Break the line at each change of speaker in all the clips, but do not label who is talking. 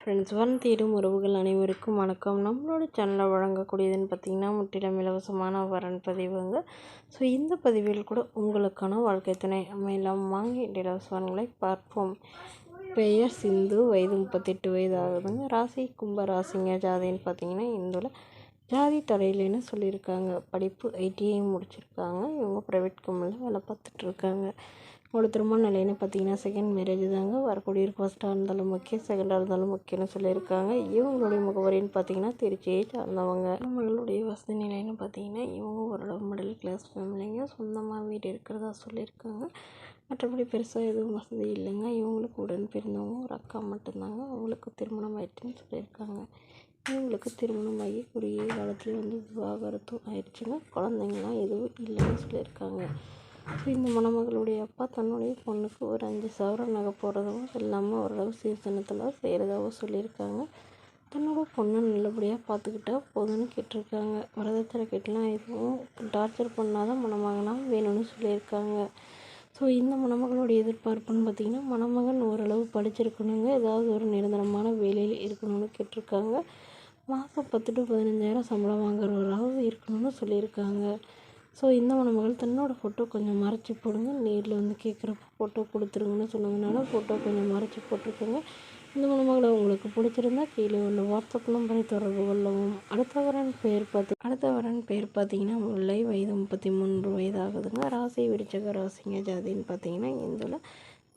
Friends தேடும் உறவுகள் அனைவருக்கும் வணக்கம். நம்மளோட சேனலில் வழங்கக்கூடியதுன்னு பார்த்திங்கன்னா முற்றிலும் இலவசமான வரன் பதிவுங்க. ஸோ இந்த பதிவில் கூட உங்களுக்கான வாழ்க்கை துணை அமையலாம். வாங்கி இலவசங்களை பார்ப்போம். பெயர் சிந்து, வயது 38 வயது ஆகுதுங்க. ராசி கும்ப ராசிங்க. ஜாதின்னு பார்த்திங்கன்னா இந்துல ஜாதி தடையிலன்னு சொல்லியிருக்காங்க. படிப்பு ஐடிஐ முடிச்சிருக்காங்க. இவங்க ப்ரைவேட் கம்பெனியில் வேலை பார்த்துட்ருக்காங்க. உங்களோட திருமண நிலைன்னு பார்த்தீங்கன்னா செகண்ட் மேரேஜ் தாங்க. வரக்கூடிய ஃபர்ஸ்ட்டாக இருந்தாலும் முக்கியம், செகண்டாக இருந்தாலும் முக்கியம்னு சொல்லியிருக்காங்க. இவங்களுடைய முகவரின்னு பார்த்தீங்கன்னா திருச்சியை சார்ந்தவங்க. நம்மளுடைய வசதி நிலைன்னு பார்த்தீங்கன்னா இவங்க ஓரளவு மிடில் கிளாஸ் ஃபேமிலிங்க. சொந்தமாக வீடு இருக்கிறதா சொல்லியிருக்காங்க. மற்றபடி பெருசாக எதுவும் வசதி இல்லைங்க. இவங்களுக்கு உடன் பிறந்தவங்க ஒரு அக்கா மட்டும்தாங்க. அவங்களுக்கு திருமணம் ஆயிடுச்சுன்னு சொல்லியிருக்காங்க. இவங்களுக்கு திருமணமாகி குறுகிய காலத்தில் விவாகரத்தும் ஆயிடுச்சுங்க. குழந்தைங்களாம் எதுவும் இல்லைன்னு சொல்லியிருக்காங்க. ஸோ இந்த மணமகளுடைய அப்பா தன்னுடைய பொண்ணுக்கு ஒரு 5 சவரன் நகை போடுறதாகவும் இல்லாமல் ஓரளவு சீர்திருத்தத்தில் செய்கிறதாகவும் சொல்லியிருக்காங்க. தன்னோட பொண்ணை நல்லபடியாக பார்த்துக்கிட்டா போதும்னு கேட்டிருக்காங்க. வரதட்சணை கேட்டலாம் எதுவும் டார்ச்சர் பண்ணாதான் மணமகனாக வேணும்னு சொல்லியிருக்காங்க. ஸோ இந்த மணமகளுடைய எதிர்பார்ப்புன்னு பார்த்திங்கன்னா மணமகன் ஓரளவு படிச்சிருக்கணுங்க. ஏதாவது ஒரு நிரந்தரமான வேலையில் இருக்கணும்னு கேட்டிருக்காங்க. மாதம் 10 to 15,000 சம்பளம் வாங்குறவராகவும் இருக்கணும்னு சொல்லியிருக்காங்க. ஸோ இந்த மணமகள் தன்னோட ஃபோட்டோ கொஞ்சம் மறைச்சி போடுங்க, நேரில் கேட்குறப்ப ஃபோட்டோ கொடுத்துருங்கன்னு சொன்னதுனால ஃபோட்டோ கொஞ்சம் மறைச்சி போட்டிருக்கோங்க. இந்த மணமகளை உங்களுக்கு பிடிச்சிருந்தா கீழே உள்ள வாட்ஸ்அப் நம்பரை தொடர்பு கொள்ளவும். அடுத்த வரன் பேர் பார்த்தீங்கன்னா முல்லை, வயது 33 வயது ஆகுதுங்க. ராசி விருச்சிக ராசிங்க. ஜாதின்னு பார்த்தீங்கன்னா இந்துல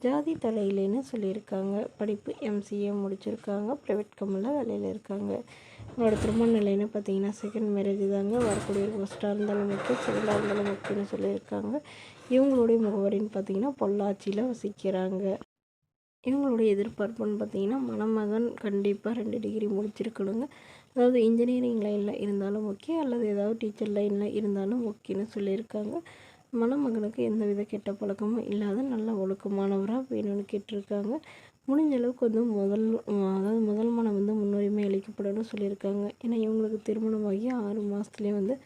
ஜாதி தலையிலேன்னு சொல்லியிருக்காங்க. படிப்பு எம்சிஏ முடிச்சிருக்காங்க. ப்ரைவேட் கம்பெனியில் வேலையில் இருக்காங்க. உங்களோட திருமண நிலைன்னு பார்த்தீங்கன்னா செகண்ட் மேரேஜ் தாங்க. வரக்கூடிய ஃபர்ஸ்ட்டாக இருந்தாலும் முக்கியம், செகண்டாக இருந்தாலும் முக்கியம்னு சொல்லியிருக்காங்க. இவங்களுடைய முகவரின்னு பார்த்தீங்கன்னா பொள்ளாச்சியில் வசிக்கிறாங்க. இவங்களுடைய எதிர்பார்ப்புன்னு பார்த்தீங்கன்னா மணமகன் கண்டிப்பாக 2 டிகிரி முடிச்சிருக்கணுங்க. அதாவது இன்ஜினியரிங் லைனில் இருந்தாலும் ஓகே, அல்லது ஏதாவது டீச்சர் லைனில் இருந்தாலும் ஓகேன்னு சொல்லியிருக்காங்க. மணமகனுக்கு எந்தவித கெட்ட பழக்கமும் இல்லாத நல்ல ஒழுக்கமானவராக வேணும்னு கேட்டிருக்காங்க. முடிஞ்ச அளவுக்கு முதல் மனம் முன்னுரிமை அளிக்கப்படணும்னு சொல்லியிருக்காங்க. ஏன்னா இவங்களுக்கு திருமணமாகி 6 மாதத்துலேயே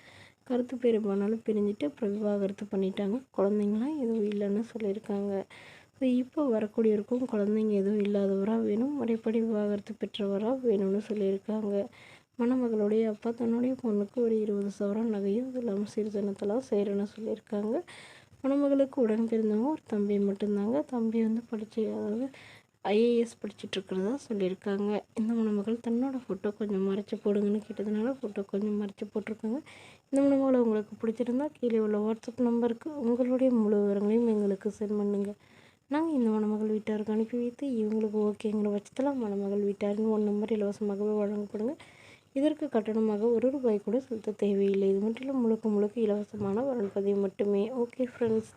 கருத்து பெரும்பாலும் பிரிஞ்சுட்டு அப்புறம் விவாகரத்து பண்ணிட்டாங்க. குழந்தைங்களாம் எதுவும் இல்லைன்னு சொல்லியிருக்காங்க. ஸோ இப்போ வரக்கூடியவருக்கும் குழந்தைங்க எதுவும் இல்லாதவராக வேணும், முறைப்படி விவாகரத்து பெற்றவராக வேணும்னு சொல்லியிருக்காங்க. மணமகளுடைய அப்பா தன்னுடைய பொண்ணுக்கு ஒரு 20 சவரன் நகையும் அது இல்லாமல் சீர்திருத்தலாம் செய்கிறேன்னு சொல்லியிருக்காங்க. மணமகளுக்கு உடன் பிறந்தவங்க ஒரு தம்பி மட்டும்தாங்க. தம்பி அதாவது ஐஏஎஸ் படிச்சுட்ருக்கிறதா சொல்லியிருக்காங்க. இந்த மணமகள் தன்னோட ஃபோட்டோ கொஞ்சம் மறைச்சி போடுங்கன்னு கேட்டதுனால ஃபோட்டோ கொஞ்சம் மறைச்சி போட்டிருக்காங்க. இந்த மணமகளை உங்களுக்கு பிடிச்சிருந்தா கீழே உள்ள வாட்ஸ்அப் நம்பருக்கு உங்களுடைய முழு விவரங்களையும் எங்களுக்கு சென்ட் பண்ணுங்கள். நாங்கள் இந்த மணமகள் வீட்டாருக்கு அனுப்பி வைத்து இவங்களுக்கு ஓகேங்கிற பட்சத்தில் மணமகள் வீட்டாருன்னு 1 நம்பர் இலவசமாகவே வழங்கப்படுங்க. இதற்கு கட்டணமாக ₹1 கூட செலுத்த தேவையில்லை. இது முற்றிலும் முழுக்க இலவசமான வரன் பதிவு மட்டுமே. Okay friends.